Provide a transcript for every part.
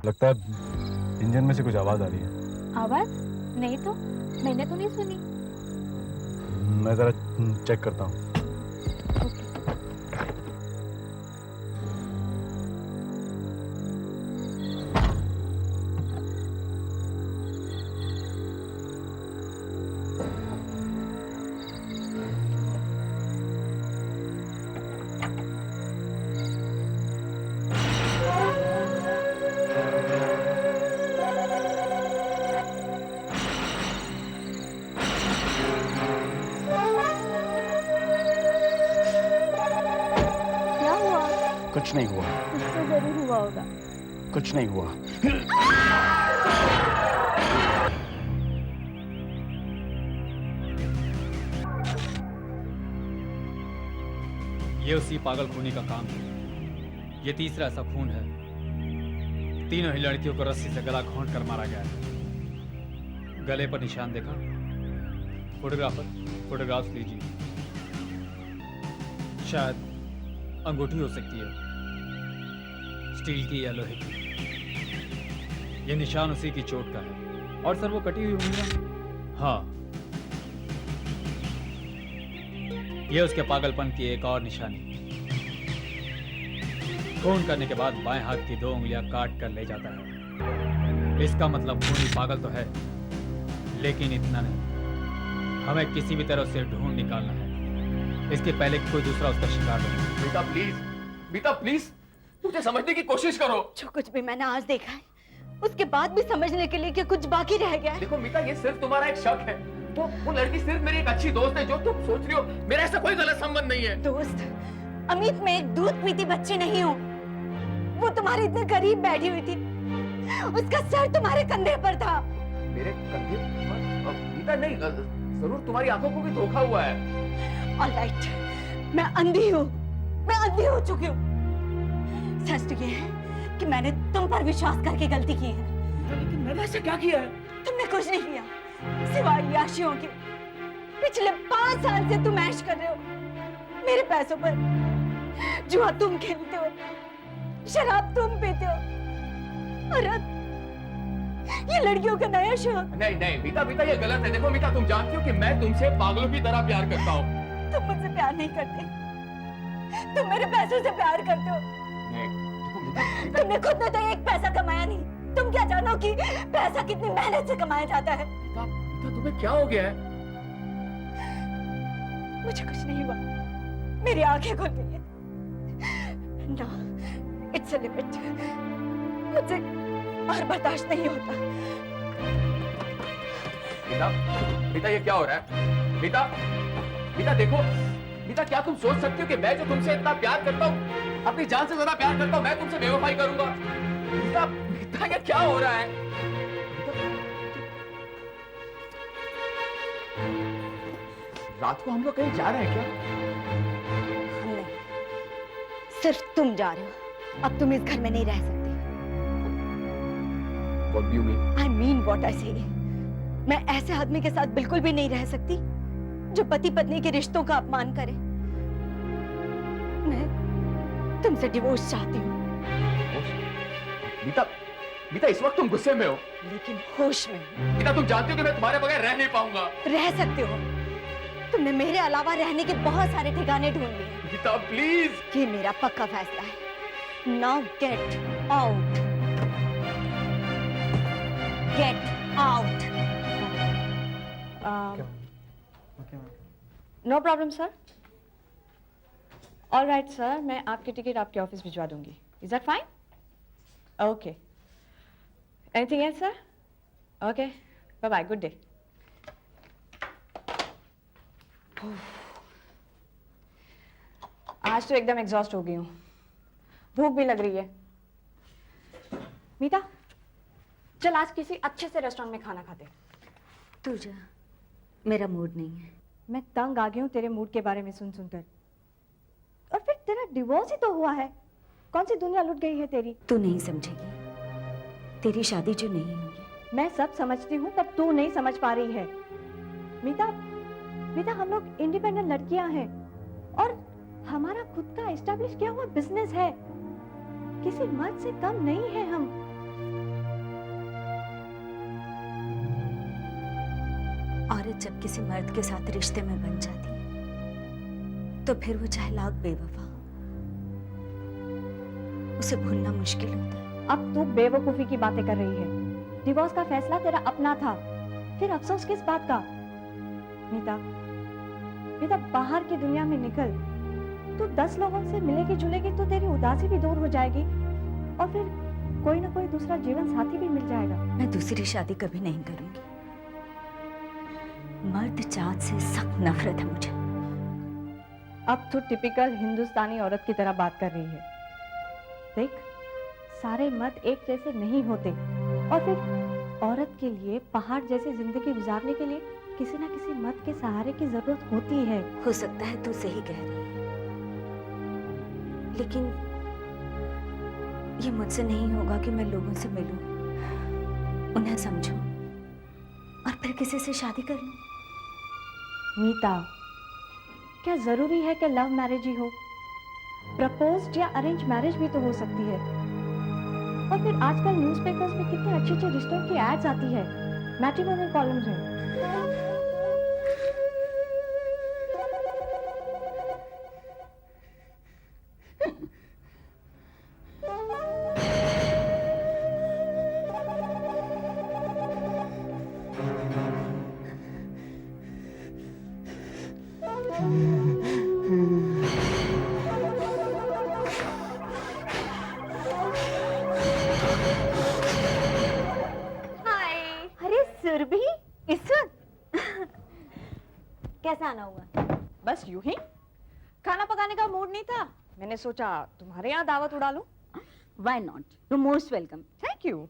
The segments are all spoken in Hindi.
लगता है इंजन में से कुछ आवाज आ रही है। आवाज? नहीं तो, मैंने तो नहीं सुनी। मैं जरा चेक करता हूँ। कुछ नहीं हुआ। कुछ तो जरूर हुआ होगा। कुछ नहीं हुआ। ये उसी पागल खूनी का काम है। ये तीसरा ऐसा खून है। तीनों ही लड़कियों को रस्सी से गला घोंट कर मारा गया है। गले पर निशान देखा? फोटोग्राफ्स लीजिए। शायद अंगूठी हो सकती है, स्टील की या लोहे की। ये निशान उसी की चोट का है। और सर वो कटी हुई उंगलियां? हाँ, ये उसके पागलपन की एक और निशानी। खून करने के बाद बाएं हाथ की 2 उंगलियां काट कर ले जाता है। इसका मतलब खूनी पागल तो है, लेकिन इतना नहीं। हमें किसी भी तरह से ढूंढ निकालना है, इसके पहले कि कोई दूसरा उसका शिकार बने। बीता प्लीज मुझे समझने की कोशिश करो। जो कुछ भी मैंने आज देखा है, उसके बाद भी समझने के लिए कि कुछ बाकी रह गया है। देखो मीता, ये सिर्फ तुम्हारा एक शक है। वो लड़की सिर्फ मेरी एक अच्छी दोस्त है। जो तुम सोच रही हो, मेरा ऐसा कोई गलत संबंध नहीं है। दोस्त? अमित, मैं एक दूध पीती बच्ची नहीं हूँ। वो तुम्हारे इतने करीब बैठी हुई थी, उसका सर तुम्हारे कंधे पर था। मेरे कंधे? मीता नहीं, जरूर तुम्हारी आंखों को भी धोखा हुआ है। ऑलराइट, मैं अंधी हूँ, मैं अंधी हो चुकी हूँ। सच तो ये है कि मैंने तुम पर विश्वास करके गलती की है। लेकिन मैंने ऐसा क्या किया है? तुमने कुछ नहीं किया, सिवाय याशियों के। पिछले 5 साल से तुम ऐश कर रहे हो मेरे पैसों पर। जुआ तुम खेलते हो, शराब तुम पीते हो, और अब ये लड़कियों का नया शौक। नहीं मीता, ये गलत है। देखो मीता, तुम जानती हो कि मैं तुमसे पागलों की तरह प्यार करता हूँ। तुम मुझसे प्यार नहीं करते, तुम मेरे पैसों से प्यार करते हो। तुमने खुद ने तो एक पैसा कमाया नहीं। तुम क्या जानो कि पैसा कितनी मेहनत से कमाया जाता है। मीता, तुम्हें क्या हो गया है? मुझे कुछ नहीं हुआ, मेरी आंखें खुल गई है। No, it's a limit. मुझे और बर्दाश्त नहीं होता। मीता, ये क्या हो रहा है? मीता देखो। मीता, क्या तुम सोच सकती हो कि मैं जो तुमसे इतना प्यार करता हूँ, अपनी जान से ज्यादा प्यार करता हूँ, मैं तुमसे बेवफाई करूंगा? मीता, ये क्या हो रहा है? रात को हम लोग कहीं जा रहे हैं क्या? नहीं, सिर्फ तुम जा रहे हो। अब तुम इस घर में नहीं रह सकते। What do you mean? I mean what I say. मैं ऐसे आदमी के साथ बिल्कुल भी नहीं रह सकती जो पति पत्नी के रिश्तों का अपमान करे। मैं तुमसे डिवोर्स चाहती हूँ। मीता, इस वक्त तुम गुस्से में हो, लेकिन होश में हूँ। मीता, तुम जानती हो कि मैं तुम्हारे बगैर रह नहीं पाऊंगा। रह सकते हो। तुमने मेरे अलावा रहने के बहुत सारे ठिकाने ढूंढ लिए। मीता प्लीज। ये मेरा पक्का फैसला है। Now get out. Get out. No problem sir. All right sir, मैं आपकी टिकट आपके ऑफिस भिजवा दूंगी। Is that fine? Okay. Anything else sir? Okay, bye bye, good day. आज तो एकदम एग्जॉस्ट हो गई हूँ, भूख भी लग रही है। मीता, चल आज किसी अच्छे से रेस्टोरेंट में खाना खाते। तू जा, मेरा मूड नहीं है। मैं तंग आ गई हूँ तेरे मूड के बारे में सुन सुनकर। और फिर तेरा डिवोर्स ही तो हुआ है, कौन सी दुनिया लुट गई है तेरी। तू नहीं समझेगी, तेरी शादी जो नहीं होगी। मैं सब समझती हूँ, पर तू नहीं समझ पा रही है। मीता, हम लोग इंडिपेंडेंट लड़कियां हैं और हमारा खुद का एस्टैब्लिश किया हुआ बिजनेस है। किसी मर्द से कम नहीं है हम। औरत जब किसी मर्द के साथ रिश्ते में बन जाती है तो फिर वो चाहे लाख बेवफा हो, उसे भूलना मुश्किल होता है। अब तू बेवकूफी की बातें कर रही है। डिवोर्स का फैसला तेरा अपना था, फिर अफसोस किस बात का? मीता, मीता बाहर की दुनिया में निकल। तू 10 लोगों से मिलेगी जुलेगी तो तेरी उदासी भी दूर हो जाएगी और फिर कोई ना कोई दूसरा जीवन साथी भी मिल जाएगा। मैं दूसरी शादी कभी नहीं करूंगी। मर्द जात से सख्त नफरत है मुझे। अब तो टिपिकल हिंदुस्तानी औरत की तरह बात कर रही है। देख, सारे मर्द एक जैसे नहीं होते और फिर औरत के लिए पहाड़ जैसी जिंदगी गुजारने के लिए किसी ना किसी मर्द के सहारे की जरूरत होती है। हो सकता है तू सही कह रही है, लेकिन ये मुझसे नहीं होगा कि मैं लोगों से मिलूं, उन्हें समझूं और फिर किसी से शादी कर लूं। मीता, क्या जरूरी है कि लव मैरिज ही हो? प्रपोज्ड या अरेंज मैरिज भी तो हो सकती है। और फिर आजकल न्यूज़पेपर्स में कितने अच्छे अच्छे रिश्तों की एड्स आती है, मैट्रिमोनियल कॉलम्स में। अरे सुरभि, इस वक्त कैसा आना हुआ? बस यूं ही। खाना पकाने का मूड नहीं था, मैंने सोचा तुम्हारे यहाँ दावत उड़ा लूं। Why not? You're most welcome. Thank you.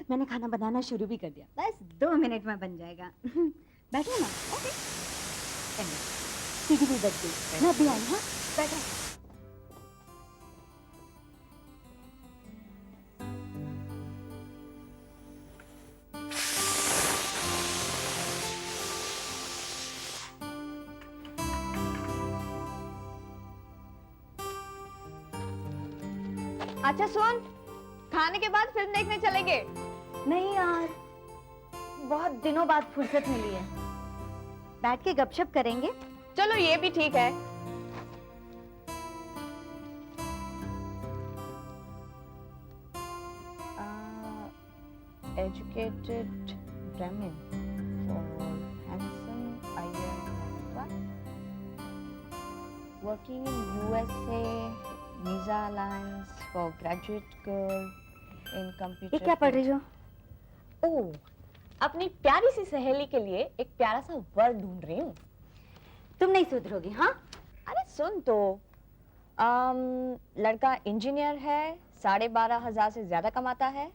मैंने खाना बनाना शुरू भी कर दिया, बस 2 मिनट में बन जाएगा। बैठो ना। ओके। सीढ़ी भी बच गई, मैं भी आई। हाँ, बैठो। अच्छा सुन, खाने के बाद फिल्म देखने चलेंगे। नहीं यार, बहुत दिनों बाद फुर्सत मिली है, बैठ के गपशप करेंगे। चलो ये भी ठीक है। Educated Brahmin for handsome Iyer, working in USA, visa allowance for graduate girl in computer. ये क्या पढ़ रही हो? ओह, अपनी प्यारी सी सहेली के लिए एक प्यारा सा वर्ड ढूंढ रही हूँ। तुम नहीं सुधरोगी। हाँ, अरे सुन तो, लड़का इंजीनियर है, 12,500 से ज्यादा कमाता है,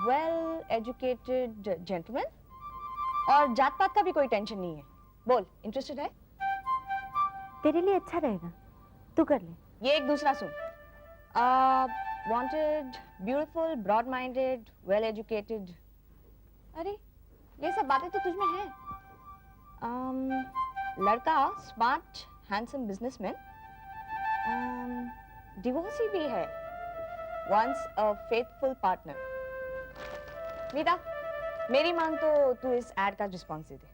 वेल एजुकेटेड जेंटलमैन, और जात पात का भी कोई टेंशन नहीं है। बोल, इंटरेस्टेड है? तेरे लिए अच्छा रहेगा, तू कर ले। ये एक दूसरा सुन। Wanted, beautiful, broad minded, well educated. अरे ये सब बातें तो तुझ में हैं। लड़का स्मार्ट, हैंडसम बिजनेसमैन, डिवोर्सी भी है, वंस अ फेथफुल पार्टनर। मीता, मेरी मान तो तू इस एड का रिस्पॉन्स दे दे।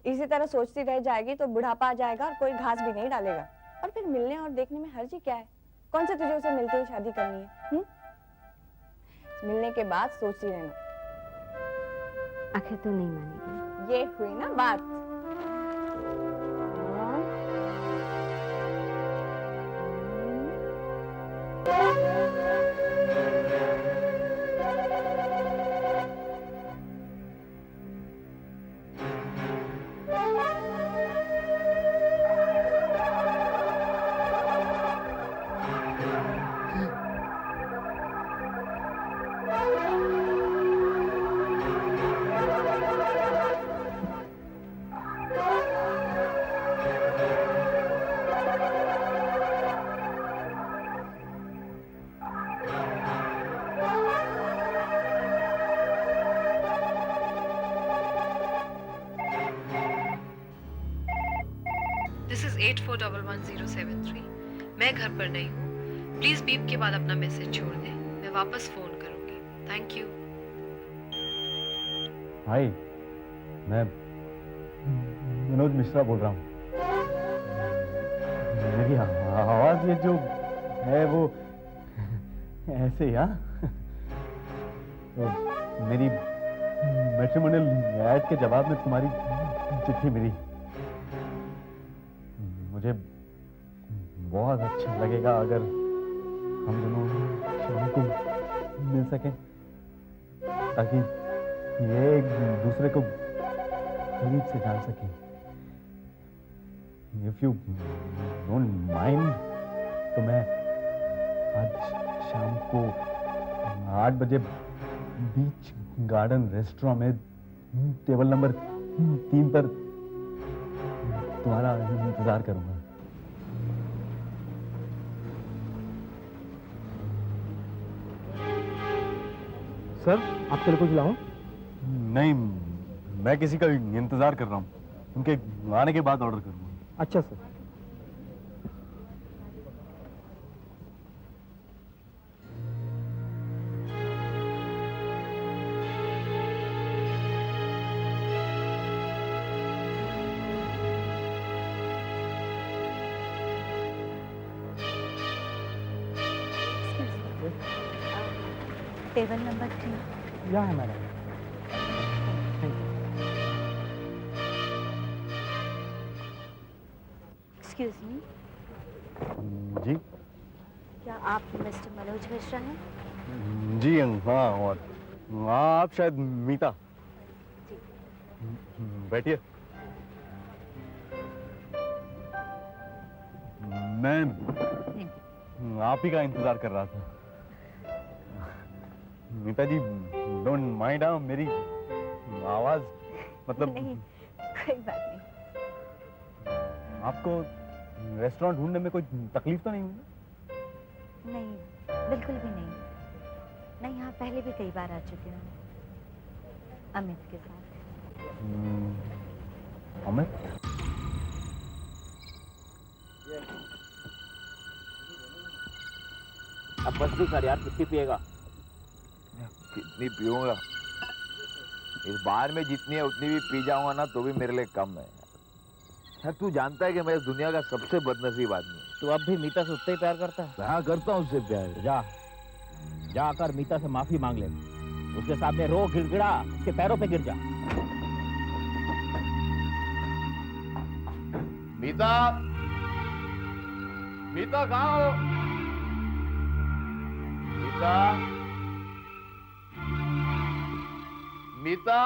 इसी तरह सोचती रह जाएगी तो बुढ़ापा आ जाएगा और कोई घास भी नहीं डालेगा। और फिर मिलने और देखने में हर्ज ही क्या है? कौन से तुझे उसे मिलते ही शादी करनी है? मिलने के बाद सोचती रहना। आखिर तू नहीं मानेगी। ये हुई ना बात। This is 84111073। मैं घर पर नहीं हूँ, प्लीज बीप के बाद अपना मैसेज छोड़ दें, मैं वापस फोन करूंगी। Thank you. भाई, मैं विनोद मिश्रा बोल रहा हूँ। मेरी आवाज ये जो है वो ऐसे ही, हाँ? तो मेरी मैट्रिमोनियल ऐड के जवाब में तुम्हारी चिट्ठी मिली। मुझे बहुत अच्छा लगेगा अगर हम दोनों शाम को मिल सकें, ताकि ये एक दूसरे को करीब से जान सकें। If you don't mind, तो मैं आज शाम को 8 बजे बीच गार्डन रेस्टोरेंट में टेबल नंबर 3 पर तुम्हारा इंतजार करूंगा। सर, आपके लिए कुछ लाऊं? नहीं, मैं किसी का इंतजार कर रहा हूँ। उनके आने के बाद ऑर्डर करूंगा। अच्छा सर। Table number 3। यहाँ है मैडम। एक्सक्यूज मी, जी क्या आप मिस्टर मनोज मिश्रा हैं? जी हाँ, और हाँ, आप शायद मीता। बैठिए। मैं आप ही का इंतजार कर रहा था। मीता जी, डोंट माइंड, मेरी आवाज मतलब नहीं, कोई बात नहीं। आपको रेस्टोरेंट ढूंढने में कोई तकलीफ तो नहीं हुई? नहीं, बिल्कुल भी नहीं। मैं यहाँ पहले भी कई बार आ चुकी हूँ अमित के साथ। अमित? अब बस भी कर यार, कितनी पिएगा? कितनी पीऊंगा? इस बार में जितनी है उतनी भी पी जाऊंगा ना तो भी मेरे लिए कम है यार। तू जानता है कि मैं इस दुनिया का सबसे बदनसीब आदमी हूँ। तू अब भी मीता से उतना ही प्यार करता है? हाँ, करता हूँ उससे प्यार। जाकर मीता से माफी मांग ले, उसके सामने रो, गिड़गिड़ा, उसके पैरों पे गिर जा। मीता, मीता कहाँ हो? मीता, मीता,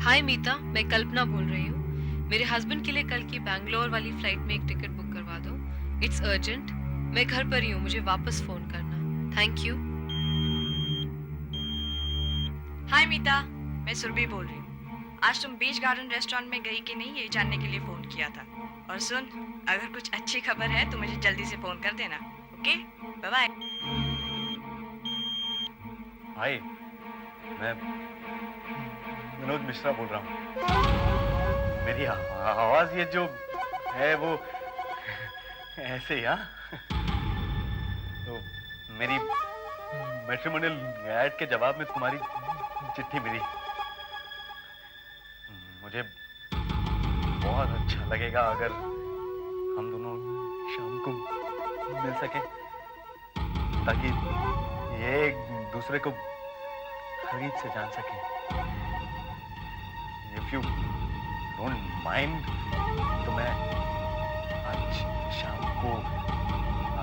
हाय मीता, मैं कल्पना बोल रही हूँ। मेरे हस्बैंड के लिए कल की बैंगलोर वाली फ्लाइट में एक टिकट बुक करवा दो। It's urgent. मैं घर पर ही हूँ, मुझे वापस फोन करना। Thank you. हाय मीता, मैं सुरभि बोल रही हूँ। आज तुम बीच गार्डन रेस्टोरेंट में गई कि नहीं ये जानने के लिए फोन किया था। और सुन, अगर कुछ अच्छी खबर है तो मुझे जल्दी से फोन कर देना। Okay, bye bye. हाय, मैं विनोद मिश्रा बोल रहा हूँ। मेरी आवाज ये जो है वो ऐसे ही, हाँ? तो मेरी मैट्रिमोनियल ऐड के जवाब में तुम्हारी चिट्ठी मिली। मुझे बहुत अच्छा लगेगा अगर हम दोनों शाम को मिल सके, ताकि ये एक दूसरे को करीब से जान सके। If you don't mind, तो मैं आज शाम को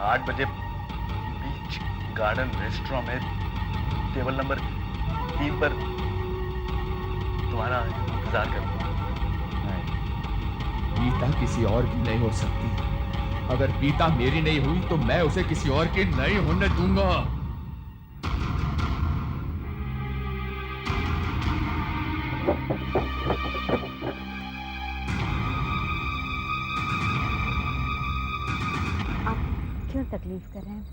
8 बजे बीच गार्डन रेस्टोरेंट में टेबल नंबर 3 पर तुम्हारा इंतजार करूंगा। पीता किसी और की नहीं हो सकती। अगर पीता मेरी नहीं हुई तो मैं उसे किसी और की नहीं होने दूंगा। आप क्यों तकलीफ कर रहे हैं?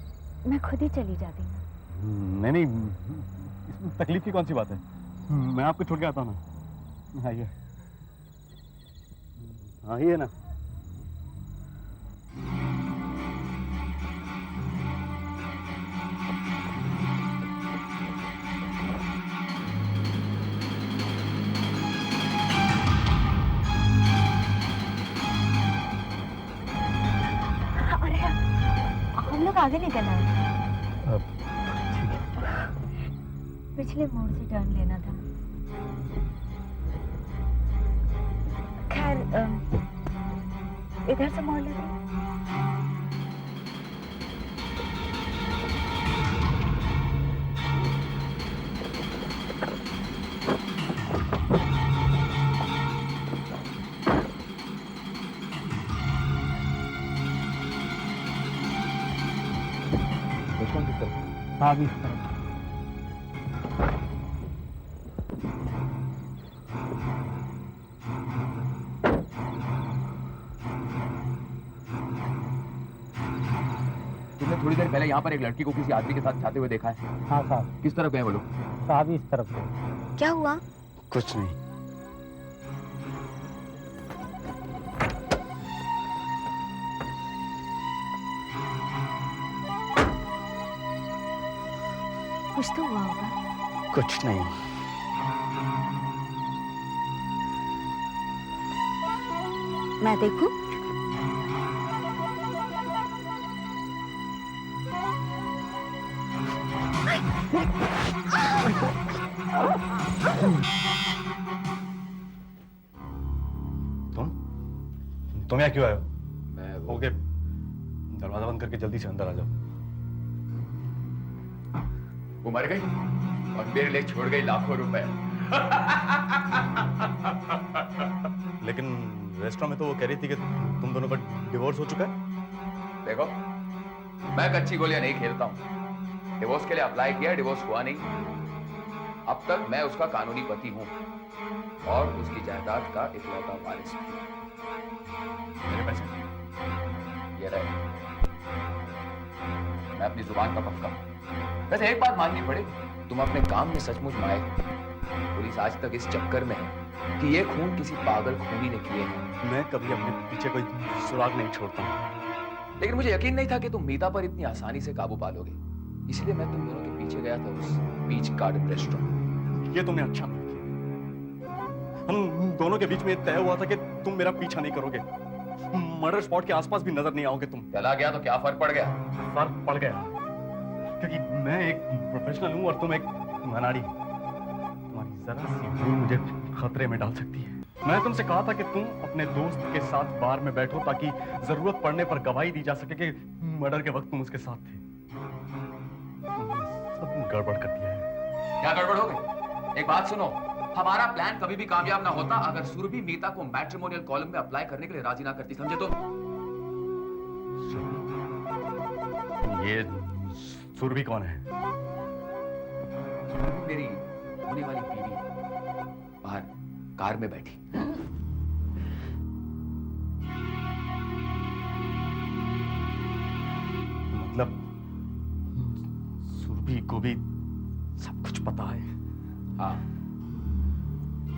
मैं खुद ही चली जाती हूँ। नहीं नहीं, इसमें तकलीफ की कौन सी बात है? मैं आपको छोड़ के आता हूँ ना। आइए आइए ना। अरे हम लोग आगे निकल आए। पिछले मोड़ से टर्न लेना था। खैर इधर से मोड़ लेते हैं। हाँ भी इस तरफ। तुमने थोड़ी देर पहले यहाँ पर एक लड़की को किसी आदमी के साथ जाते हुए देखा है। हाँ साहब, किस तरफ गए वो लोग? साहब इस तरफ से। क्या हुआ? कुछ नहीं। कुछ तो हुआ होगा। कुछ नहीं। मैं देखूं? तुम यहाँ क्यों आए हो? मैं ओके, दरवाजा बंद करके जल्दी से अंदर आ जाओ। वो मर गई और मेरे लिए छोड़ गई लाखों रुपए। लेकिन रेस्टोरेंट में तो वो कह रही थी कि तुम दोनों का डिवोर्स हो चुका है। देखो, मैं कच्ची गोलियां नहीं खेलता हूं। डिवोर्स के लिए अप्लाई किया, डिवोर्स हुआ नहीं। अब तक मैं उसका कानूनी पति हूं और उसकी जायदाद का इकलौता वारिस भी। मेरे पैसे ये रहे। मैं अपनी जुबान का पक्का हूं। वैसे एक बात माननी पड़ेगी, तुम अपने काम में सचमुच माहिर हो। पुलिस आज तक इस चक्कर में है कि ये खून किसी पागल खूनी ने किए हैं। मैं कभी अपने पीछे कोई सुराग नहीं छोड़ता हूँ। लेकिन मुझे यकीन नहीं था कि तुम मीता पर इतनी आसानी से काबू पालोगे। इसलिए मैं तुम दोनों के पीछे गया था उस बीच गार्डन रेस्टोरेंट। ये तुमने अच्छा नहीं किया। हम दोनों के बीच में तय हुआ था कि तुम मेरा पीछा नहीं करोगे, मर्डर स्पॉट के आसपास भी नजर नहीं आओगे तुम। चला गया तो क्या फर्क पड़ गया? फर्क पड़ गया क्योंकि मैं एक प्रोफेशनल हूँ और तुम एक अनाड़ी। तुम्हारी जरा सी भूल मुझे खतरे में डाल सकती है। मैं तुमसे कहा था कि तुम अपने दोस्त के साथ बार में बैठो ताकि जरूरत पड़ने पर गवाही दी जा सके कि मर्डर के वक्त तुम उसके साथ थे। तुमने सब गड़बड़ कर दिया है। क्या गड़बड़ हो गई? एक बात सुनो, हमारा प्लान कभी भी कामयाब ना होता अगर सुरभि मीता को मैट्रिमोनियल कॉलम में अप्लाई करने के लिए राजी ना करती, समझे? तो ये सुरभि कौन है? सुरभि मेरी होने वाली बीवी बाहर कार में बैठी। मतलब सुरभि को भी सब कुछ पता है? हाँ,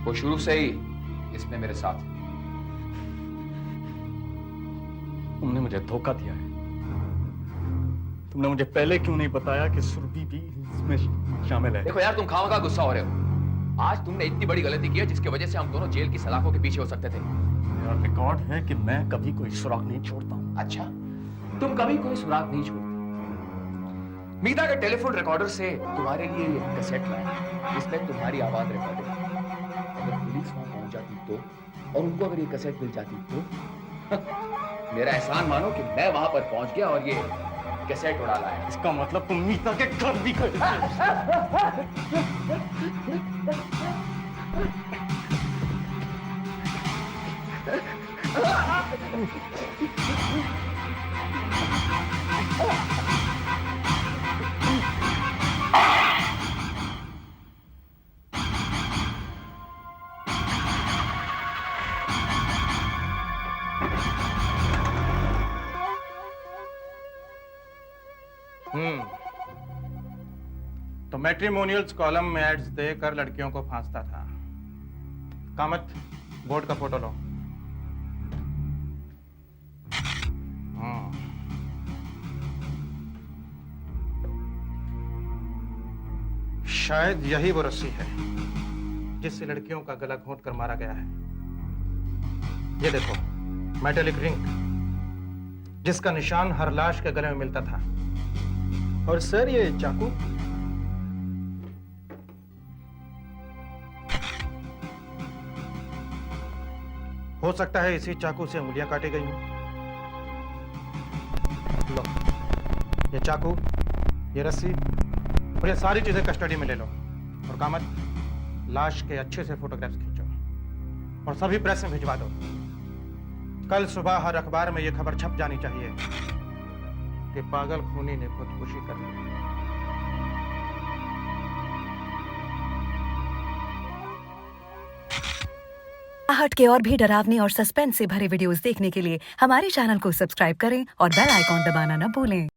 वो शुरू से ही इसमें मेरे साथ है। तुमने मुझे धोखा दिया है। तुमने मुझे पहले क्यों नहीं बताया कि सुरभि भी इसमें शामिल है? देखो यार, तुम खामखा गुस्सा हो रहे हो। आज तुमने इतनी बड़ी गलती की है जिसकी वजह से हम दोनों जेल की सलाखों के पीछे हो सकते थे। मेरा रिकॉर्ड है कि मैं कभी कोई सुराग नहीं छोड़ता हूँ। अच्छा, तुम कभी कोई सुराग नहीं छोड़ते। मीता के टेलीफोन रिकॉर्डर से तुम्हारे लिए ये कैसेट लाया, इसमें तुम्हारी आवाज रिकॉर्डेड है। अगर पुलिस वहां पहुंच जाती तो, और उनको अगर ये कैसेट मिल जाती तो मेरा एहसान मानो कि मैं वहां पर पहुंच गया और ये कैसेट उड़ा लाया। इसका मतलब तुम मीता के घर भी गए। मैट्रिमोनियल्स कॉलम में एड्स देकर लड़कियों को फांसता था। कामत, बोर्ड का फोटो लो। शायद यही वो रस्सी है जिससे लड़कियों का गला घोंट कर मारा गया है। ये देखो, मेटेलिक रिंग, जिसका निशान हर लाश के गले में मिलता था। और सर ये चाकू, हो सकता है इसी चाकू से उंगलियां काटी गई हों। लो, ये चाकू, ये रस्सी और ये सारी चीजें कस्टडी में ले लो। और कामत, लाश के अच्छे से फोटोग्राफ्स खींचो और सभी प्रेस में भिजवा दो। कल सुबह हर अखबार में ये खबर छप जानी चाहिए कि पागल खूनी ने खुदकुशी कर ली। आहट के और भी डरावनी और सस्पेंस से भरे वीडियोस देखने के लिए हमारे चैनल को सब्सक्राइब करें और बेल आइकॉन दबाना न भूलें।